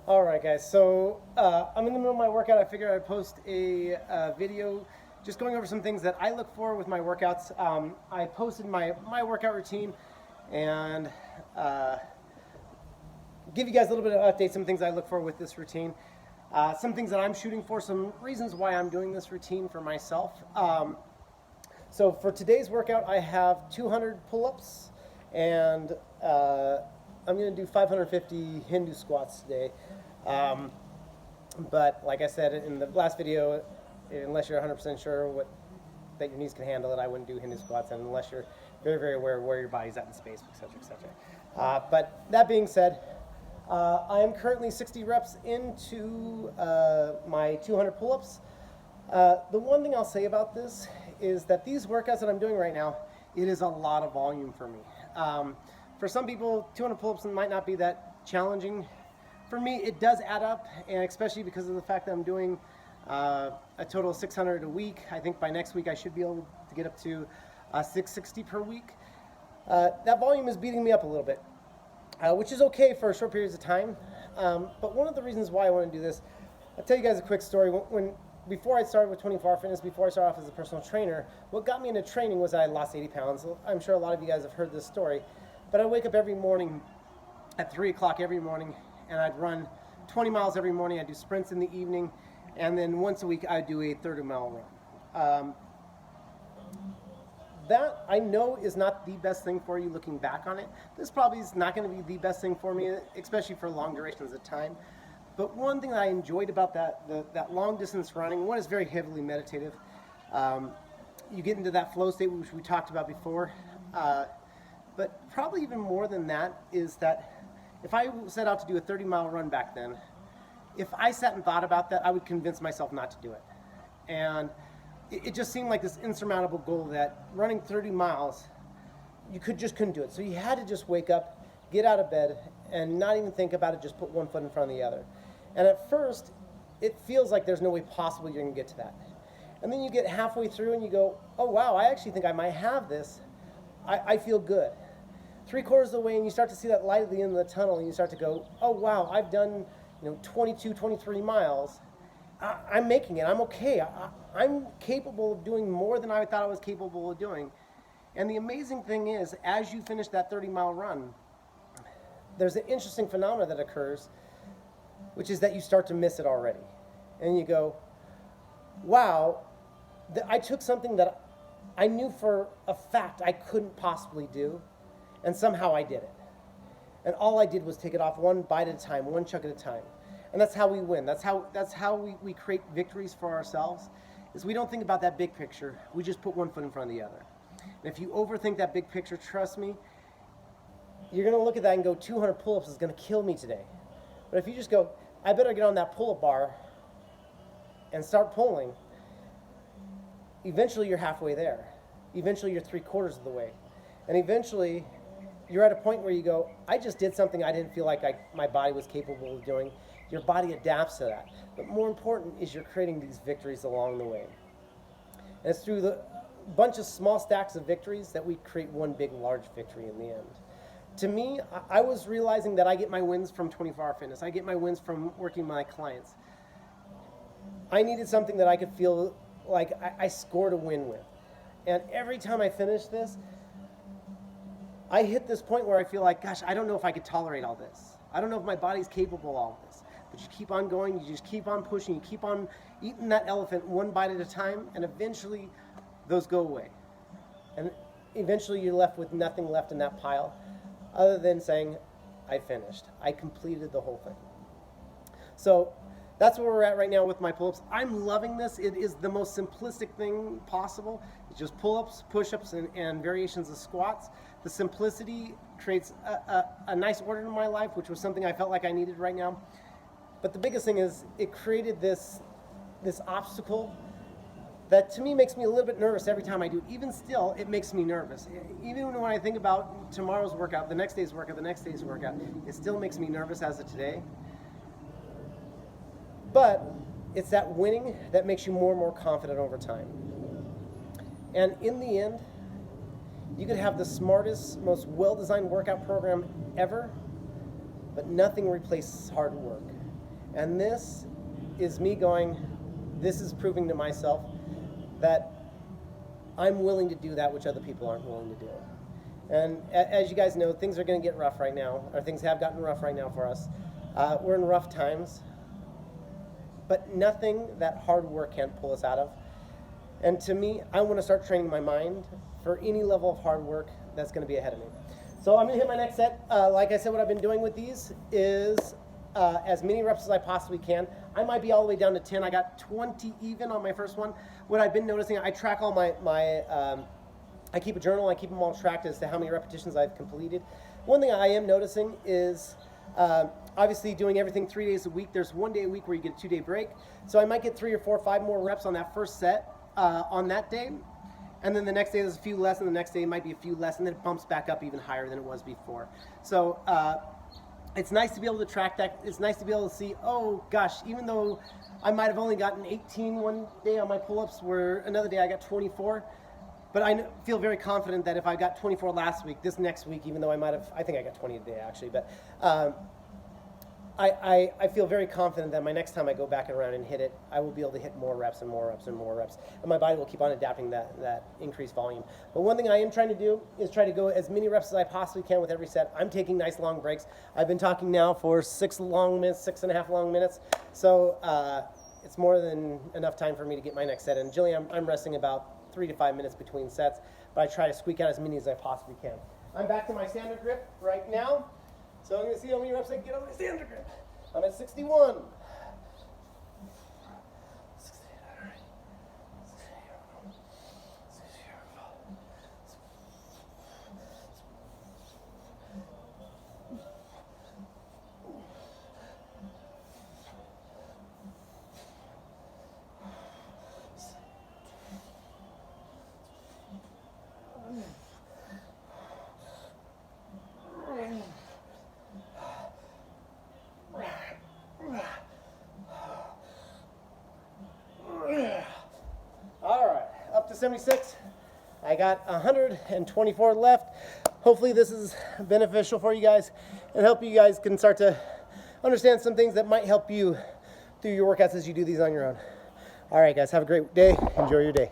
All right, guys. So I'm in the middle of my workout. I figured I'd post a video just going over some things that I look for with my workouts. I posted my workout routine and give you guys a little bit of update, some things I look for with this routine, some things that I'm shooting for, some reasons why I'm doing this routine for myself. So for today's workout, I have 200 pull-ups and I'm going to do 550 Hindu squats today. But like I said in the last video, unless you're 100% sure that your knees can handle it, I wouldn't do Hindu squats, and unless you're very, very aware of where your body's at in space, etc., etc. But that being said, I am currently 60 reps into my 200 pull-ups. The one thing I'll say about this is that these workouts that I'm doing right now, it is a lot of volume for me. For some people, 200 pull-ups might not be that challenging. For me, it does add up, and especially because of the fact that I'm doing a total of 600 a week. I think by next week I should be able to get up to 660 per week. That volume is beating me up a little bit, which is okay for short periods of time. But one of the reasons why I want to do this, I'll tell you guys a quick story. Before I started with 24-Hour Fitness, before I started off as a personal trainer, what got me into training was I lost 80 pounds. I'm sure a lot of you guys have heard this story. But I wake up every morning at 3 o'clock every morning, and I'd run 20 miles every morning. I'd do sprints in the evening, and then once a week I'd do a 30-mile run. That I know is not the best thing for you looking back on it. This probably is not going to be the best thing for me, especially for long durations of time. But one thing that I enjoyed about that long distance running, one is very heavily meditative. You get into that flow state, which we talked about before. But probably even more than that is that if I set out to do a 30-mile run back then, if I sat and thought about that, I would convince myself not to do it. And it just seemed like this insurmountable goal that running 30 miles, you couldn't do it. So you had to just wake up, get out of bed, and not even think about it, just put one foot in front of the other. And at first, it feels like there's no way possible you're going to get to that. And then you get halfway through and you go, oh wow, I actually think I might have this. I feel good. 3/4 of the way, and you start to see that light at the end of the tunnel, and you start to go, oh wow, I've done 22, 23 miles. I'm making it. I'm okay. I'm capable of doing more than I thought I was capable of doing. And the amazing thing is, as you finish that 30-mile run, there's an interesting phenomenon that occurs, which is that you start to miss it already. And you go, wow, I took something that I knew for a fact I couldn't possibly do, and somehow I did it. And all I did was take it off one bite at a time, one chunk at a time. And that's how we win. That's how we create victories for ourselves, is we don't think about that big picture. We just put one foot in front of the other. And if you overthink that big picture, trust me, you're going to look at that and go, 200 pull-ups is going to kill me today. But if you just go, I better get on that pull-up bar and start pulling, eventually you're halfway there. Eventually you're 3/4 of the way. And eventually you're at a point where you go, I just did something I didn't feel like my body was capable of doing. Your body adapts to that. But more important is you're creating these victories along the way. And it's through the bunch of small stacks of victories that we create one big, large victory in the end. To me, I was realizing that I get my wins from 24-Hour Fitness. I get my wins from working with my clients. I needed something that I could feel like I scored a win with. And every time I finish this, I hit this point where I feel like, gosh, I don't know if I could tolerate all this. I don't know if my body's capable of all this. But you keep on going, you just keep on pushing, you keep on eating that elephant one bite at a time, and eventually those go away. And eventually you're left with nothing left in that pile other than saying, I finished. I completed the whole thing. So that's where we're at right now with my pull-ups. I'm loving this. It is the most simplistic thing possible. It's just pull-ups, push-ups, and variations of squats. The simplicity creates a nice order in my life, which was something I felt like I needed right now. But the biggest thing is it created this obstacle that to me makes me a little bit nervous every time I do it. Even still, it makes me nervous. Even when I think about tomorrow's workout, the next day's workout, it still makes me nervous as of today. But it's that winning that makes you more and more confident over time. And in the end, you could have the smartest, most well-designed workout program ever, but nothing replaces hard work. And this is me going, this is proving to myself that I'm willing to do that which other people aren't willing to do. And as you guys know, things are going to get rough right now, or things have gotten rough right now for us. We're in rough times, but nothing that hard work can't pull us out of. And to me, I want to start training my mind for any level of hard work that's going to be ahead of me. So I'm going to hit my next set. Like I said, what I've been doing with these is as many reps as I possibly can. I might be all the way down to 10. I got 20 even on my first one. What I've been noticing, I track all I keep a journal. I keep them all tracked as to how many repetitions I've completed. One thing I am noticing is obviously doing everything 3 days a week. There's 1 day a week where you get a 2-day break. So I might get 3 or 4 or 5 more reps on that first set on that day. And then the next day there's a few less, and the next day might be a few less, and then it bumps back up even higher than it was before. So it's nice to be able to track that. It's nice to be able to see, oh gosh, even though I might have only gotten 18 one day on my pull-ups, where another day I got 24, but I feel very confident that if I got 24 last week, this next week, even though I think I got 20 today actually, but I feel very confident that my next time I go back around and hit it, I will be able to hit more reps and more reps and more reps, and my body will keep on adapting that increased volume. But one thing I am trying to do is try to go as many reps as I possibly can with every set. I'm taking nice long breaks. I've been talking now for 6.5 long minutes, so it's more than enough time for me to get my next set in. Jillian, I'm resting about 3 to 5 minutes between sets, but I try to squeak out as many as I possibly can. I'm back to my standard grip right now. So I'm going to see how many reps I can get on my standard grip. I'm at 61. All right, up to 76. I got 124 left. Hopefully this is beneficial for you guys and help you guys can start to understand some things that might help you through your workouts as you do these on your own. All right, guys, have a great day. Enjoy your day.